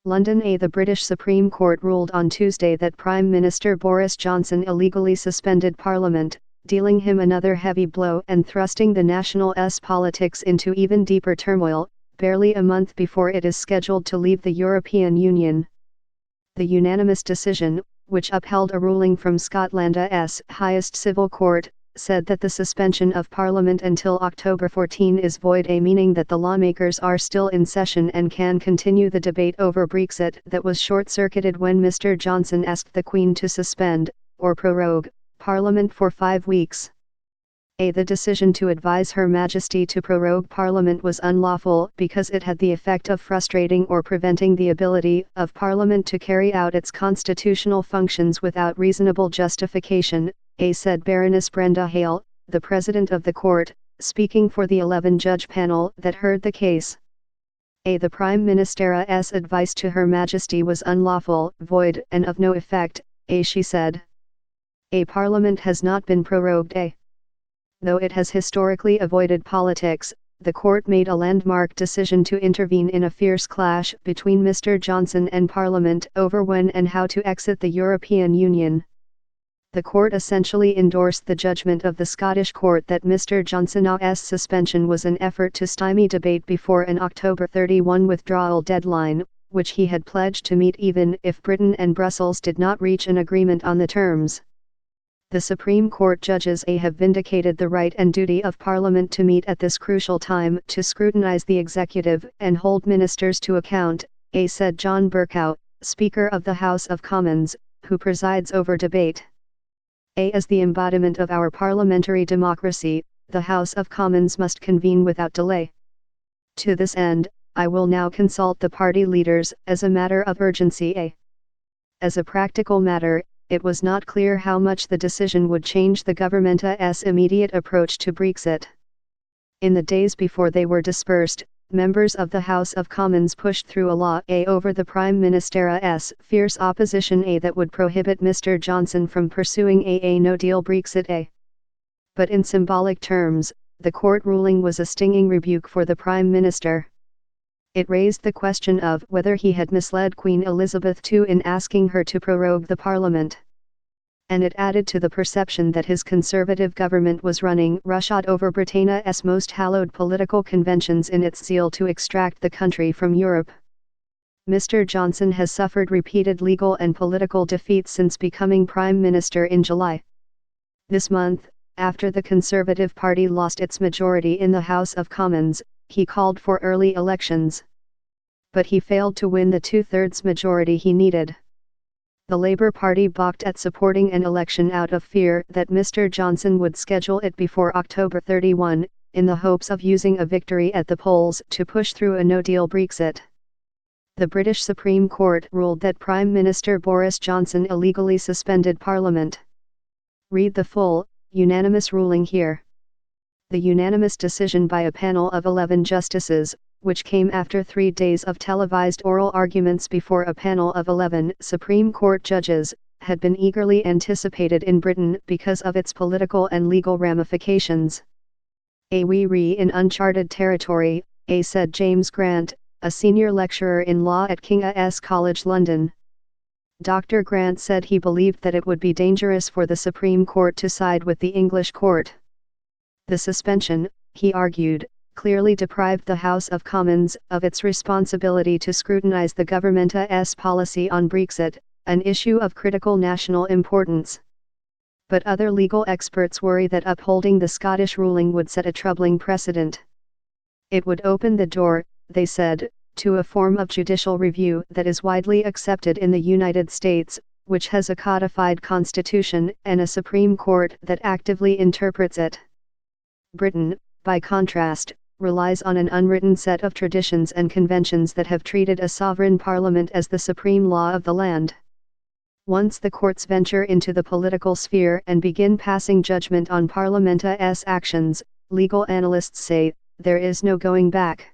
London. The British Supreme Court ruled on Tuesday that Prime Minister Boris Johnson illegally suspended Parliament, dealing him another heavy blow and thrusting the national's politics into even deeper turmoil, barely a month before it is scheduled to leave the European Union. The unanimous decision, which upheld a ruling from Scotland's highest civil court, said that the suspension of Parliament until October 14 is void, meaning that the lawmakers are still in session and can continue the debate over Brexit that was short-circuited when Mr. Johnson asked the Queen to suspend, or prorogue, Parliament for 5 weeks. The decision to advise Her Majesty to prorogue Parliament was unlawful because it had the effect of frustrating or preventing the ability of Parliament to carry out its constitutional functions without reasonable justification, said Baroness Brenda Hale, the President of the Court, speaking for the 11-judge panel that heard the case. The Prime Minister's advice to Her Majesty was unlawful, void, and of no effect, she said. Parliament has not been prorogued. Though it has historically avoided politics, the court made a landmark decision to intervene in a fierce clash between Mr. Johnson and Parliament over when and how to exit the European Union. The court essentially endorsed the judgment of the Scottish court that Mr. Johnson's suspension was an effort to stymie debate before an October 31 withdrawal deadline, which he had pledged to meet even if Britain and Brussels did not reach an agreement on the terms. The Supreme Court judges have vindicated the right and duty of Parliament to meet at this crucial time to scrutinise the executive and hold ministers to account, said John Bercow, Speaker of the House of Commons, who presides over debate. As the embodiment of our parliamentary democracy, the House of Commons must convene without delay. To this end, I will now consult the party leaders as a matter of urgency. As a practical matter, it was not clear how much the decision would change the government's immediate approach to Brexit. In the days before they were dispersed, members of the House of Commons pushed through a law over the Prime Minister's fierce opposition that would prohibit Mr. Johnson from pursuing a no-deal Brexit. But in symbolic terms, the court ruling was a stinging rebuke for the Prime Minister. It raised the question of whether he had misled Queen Elizabeth II in asking her to prorogue the Parliament. And it added to the perception that his Conservative government was running roughshod over Britain's most hallowed political conventions in its zeal to extract the country from Europe. Mr. Johnson has suffered repeated legal and political defeats since becoming Prime Minister in July. This month, after the Conservative Party lost its majority in the House of Commons, he called for early elections. But he failed to win the two-thirds majority he needed. The Labour Party balked at supporting an election out of fear that Mr. Johnson would schedule it before October 31, in the hopes of using a victory at the polls to push through a no-deal Brexit. The British Supreme Court ruled that Prime Minister Boris Johnson illegally suspended Parliament. Read the full, unanimous ruling here. The unanimous decision by a panel of 11 justices, which came after 3 days of televised oral arguments before a panel of 11 Supreme Court judges, had been eagerly anticipated in Britain because of its political and legal ramifications. We in uncharted territory, said James Grant, a senior lecturer in law at King's College London. Dr. Grant said he believed that it would be dangerous for the Supreme Court to side with the English court. The suspension, he argued, clearly deprived the House of Commons of its responsibility to scrutinise the government's policy on Brexit, an issue of critical national importance. But other legal experts worry that upholding the Scottish ruling would set a troubling precedent. It would open the door, they said, to a form of judicial review that is widely accepted in the United States, which has a codified constitution and a Supreme Court that actively interprets it. Britain, by contrast, relies on an unwritten set of traditions and conventions that have treated a sovereign parliament as the supreme law of the land. Once the courts venture into the political sphere and begin passing judgment on Parliament's actions, legal analysts say, there is no going back.